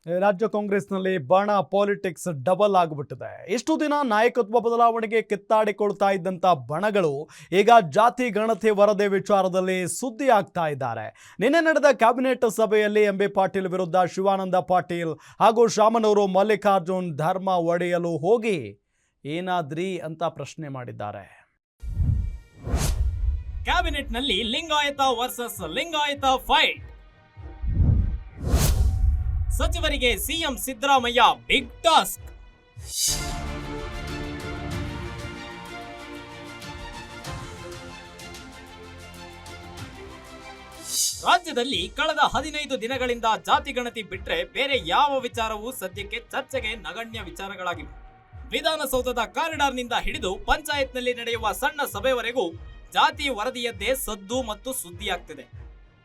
ರಾಜ್ಯ ಕಾಂಗ್ರೆಸ್ನಲ್ಲಿ ಬಣ ಪಾಲಿಟಿಕ್ಸ್ ಡಬಲ್ ಆಗಿಬಿಟ್ಟಿದೆ. ಇಷ್ಟು ದಿನ ನಾಯಕತ್ವ ಬದಲಾವಣೆಗೆ ಕಿತ್ತಾಡಿಕೊಳ್ತಾ ಇದ್ದಂಥ ಬಣಗಳು ಈಗ ಜಾತಿ ಗಣತಿ ವರದಿ ವಿಚಾರದಲ್ಲಿ ಸುದ್ದಿ ಆಗ್ತಾ ಇದ್ದಾರೆ. ನಿನ್ನೆ ನಡೆದ ಕ್ಯಾಬಿನೆಟ್ ಸಭೆಯಲ್ಲಿ ಎಂ ಬಿ ಪಾಟೀಲ್ ವಿರುದ್ಧ ಶಿವಾನಂದ ಪಾಟೀಲ್ ಹಾಗೂ ಶಾಮನೂರು ಮಲ್ಲಿಕಾರ್ಜುನ್ ಧರ್ಮ ಒಡೆಯಲು ಹೋಗಿ ಏನಾದ್ರಿ ಅಂತ ಪ್ರಶ್ನೆ ಮಾಡಿದ್ದಾರೆ. ಕ್ಯಾಬಿನೆಟ್ನಲ್ಲಿ ಲಿಂಗಾಯತ ವರ್ಸಸ್ ಲಿಂಗಾಯತ ಫೈಟ್. ಸಚಿವರಿಗೆ ಸಿಎಂ ಸಿದ್ದರಾಮಯ್ಯ ಬಿಗ್ ಟಾಸ್ಕ್. ರಾಜ್ಯದಲ್ಲಿ ಕಳೆದ 15 ದಿನಗಳಿಂದ ಜಾತಿ ಗಣತಿ ಬಿಟ್ರೆ ಬೇರೆ ಯಾವ ವಿಚಾರವೂ ಸದ್ಯಕ್ಕೆ ಚರ್ಚೆಗೆ ನಗಣ್ಯ ವಿಚಾರಗಳಾಗಿವೆ. ವಿಧಾನಸೌಧದ ಕಾರಿಡಾರ್ನಿಂದ ಹಿಡಿದು ಪಂಚಾಯತ್ನಲ್ಲಿ ನಡೆಯುವ ಸಣ್ಣ ಸಭೆವರೆಗೂ ಜಾತಿ ವರದಿಯದ್ದೇ ಸದ್ದು ಮತ್ತು ಸುದ್ದಿಯಾಗ್ತಿದೆ.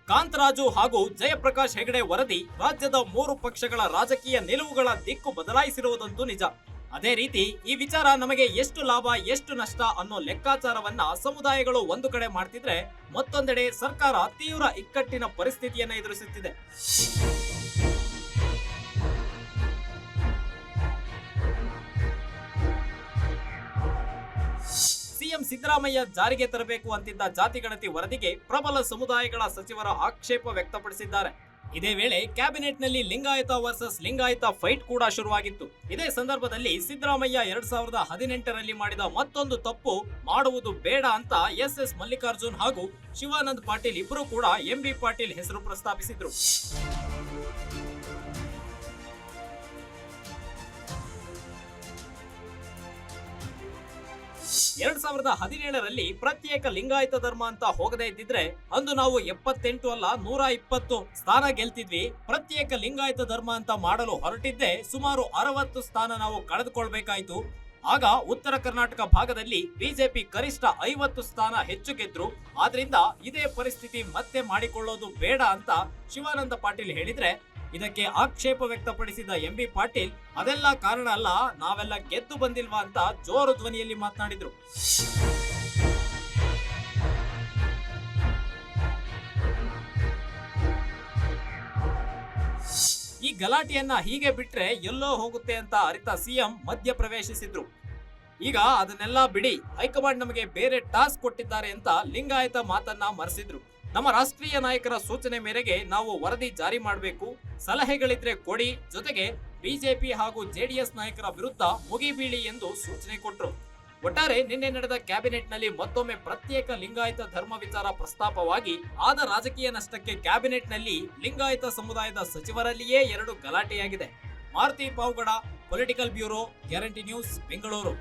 ಕಾಂತರಾಜು ಹಾಗೂ ಜಯಪ್ರಕಾಶ್ ಹೆಗಡೆ ವರದಿ ರಾಜ್ಯದ 3 ಪಕ್ಷಗಳ ರಾಜಕೀಯ ನಿಲುವುಗಳ ದಿಕ್ಕು ಬದಲಾಯಿಸಿರುವುದಂತೂ ನಿಜ. ಅದೇ ರೀತಿ ಈ ವಿಚಾರ ನಮಗೆ ಎಷ್ಟು ಲಾಭ ಎಷ್ಟು ನಷ್ಟ ಅನ್ನೋ ಲೆಕ್ಕಾಚಾರವನ್ನ ಸಮುದಾಯಗಳು ಒಂದು ಕಡೆ ಮಾಡ್ತಿದ್ರೆ, ಮತ್ತೊಂದೆಡೆ ಸರ್ಕಾರ ತೀವ್ರ ಇಕ್ಕಟ್ಟಿನ ಪರಿಸ್ಥಿತಿಯನ್ನ ಎದುರಿಸುತ್ತಿದೆ. ಸಿಎಂ ಸಿದ್ದರಾಮಯ್ಯ ಜಾರಿಗೆ ತರಬೇಕು ಅಂತಿದ್ದ ಜಾತಿ ಗಣತಿ ವರದಿಗೆ ಪ್ರಬಲ ಸಮುದಾಯಗಳ ಸಚಿವರ ಆಕ್ಷೇಪ ವ್ಯಕ್ತಪಡಿಸಿದ್ದಾರೆ. ಇದೇ ವೇಳೆ ಕ್ಯಾಬಿನೆಟ್ನಲ್ಲಿ ಲಿಂಗಾಯತ ವರ್ಸಸ್ ಲಿಂಗಾಯತ ಫೈಟ್ ಕೂಡ ಶುರುವಾಗಿತ್ತು. ಇದೇ ಸಂದರ್ಭದಲ್ಲಿ ಸಿದ್ದರಾಮಯ್ಯ 2018ರಲ್ಲಿ ಮಾಡಿದ ಮತ್ತೊಂದು ತಪ್ಪು ಮಾಡುವುದು ಬೇಡ ಅಂತ ಎಸ್ ಮಲ್ಲಿಕಾರ್ಜುನ್ ಹಾಗೂ ಶಿವಾನಂದ್ ಪಾಟೀಲ್ ಇಬ್ಬರು ಕೂಡ ಎಂ ಬಿ ಪಾಟೀಲ್ ಹೆಸರು ಪ್ರಸ್ತಾಪಿಸಿದ್ರು. 2017ರಲ್ಲಿ ಪ್ರತ್ಯೇಕ ಲಿಂಗಾಯತ ಧರ್ಮ ಅಂತ ಹೋಗದೇ ಇದ್ದಿದ್ರೆ ಅಂದು ನಾವು 78 ಅಲ್ಲ 120 ಸ್ಥಾನ ಗೆಲ್ತಿದ್ವಿ. ಪ್ರತ್ಯೇಕ ಲಿಂಗಾಯತ ಧರ್ಮ ಅಂತ ಮಾಡಲು ಹೊರಟಿದ್ದೆ ಸುಮಾರು 60 ಸ್ಥಾನ ನಾವು ಕಳೆದುಕೊಳ್ಬೇಕಾಯ್ತು. ಆಗ ಉತ್ತರ ಕರ್ನಾಟಕ ಭಾಗದಲ್ಲಿ ಬಿಜೆಪಿ ಕನಿಷ್ಠ 50 ಸ್ಥಾನ ಹೆಚ್ಚು ಗೆದ್ರು. ಆದ್ರಿಂದ ಇದೇ ಪರಿಸ್ಥಿತಿ ಮತ್ತೆ ಮಾಡಿಕೊಳ್ಳೋದು ಬೇಡ ಅಂತ ಶಿವಾನಂದ ಪಾಟೀಲ್ ಹೇಳಿದ್ರೆ, ಇದಕ್ಕೆ ಆಕ್ಷೇಪ ವ್ಯಕ್ತಪಡಿಸಿದ ಎಂ ಬಿ ಪಾಟೀಲ್ ಅದೆಲ್ಲ ಕಾರಣ ಅಲ್ಲ, ನಾವೆಲ್ಲ ಗೆದ್ದು ಬಂದಿಲ್ವಾ ಅಂತ ಜೋರು ಧ್ವನಿಯಲ್ಲಿ ಮಾತನಾಡಿದ್ರು. ಈ ಗಲಾಟೆಯನ್ನ ಹೀಗೆ ಬಿಟ್ರೆ ಎಲ್ಲೋ ಹೋಗುತ್ತೆ ಅಂತ ಅರಿತ ಸಿಎಂ ಮಧ್ಯ ಪ್ರವೇಶಿಸಿದ್ರು. ಈಗ ಅದನ್ನೆಲ್ಲ ಬಿಡಿ, ಹೈಕಮಾಂಡ್ ನಮಗೆ ಬೇರೆ ಟಾಸ್ಕ್ ಕೊಟ್ಟಿದ್ದಾರೆ ಅಂತ ಲಿಂಗಾಯತ ಮಾತನ್ನ ಮರೆಸಿದ್ರು. ನಮ್ಮ ರಾಷ್ಟ್ರೀಯ ನಾಯಕರ ಸೂಚನೆ ಮೇರೆಗೆ ನಾವು ವರದಿ ಜಾರಿ ಮಾಡಬೇಕು, ಸಲಹೆಗಳಿದ್ರೆ ಕೊಡಿ, ಜೊತೆಗೆ ಬಿಜೆಪಿ ಹಾಗೂ ಜೆಡಿಎಸ್ ನಾಯಕರ ವಿರುದ್ಧ ಮುಗಿಬೀಳಿ ಎಂದು ಸೂಚನೆ ಕೊಟ್ಟರು. ಒಟ್ಟಾರೆ ನಿನ್ನೆ ನಡೆದ ಕ್ಯಾಬಿನೆಟ್ನಲ್ಲಿ ಮತ್ತೊಮ್ಮೆ ಪ್ರತ್ಯೇಕ ಲಿಂಗಾಯತ ಧರ್ಮ ವಿಚಾರ ಪ್ರಸ್ತಾಪವಾಗಿ ಆದ ರಾಜಕೀಯ ನಷ್ಟಕ್ಕೆ ಕ್ಯಾಬಿನೆಟ್ನಲ್ಲಿ ಲಿಂಗಾಯತ ಸಮುದಾಯದ ಸಚಿವರಲ್ಲಿಯೇ 2 ಗಲಾಟೆಯಾಗಿದೆ. Maruti Pavagada, political bureau, guarantee news, Bengaluru.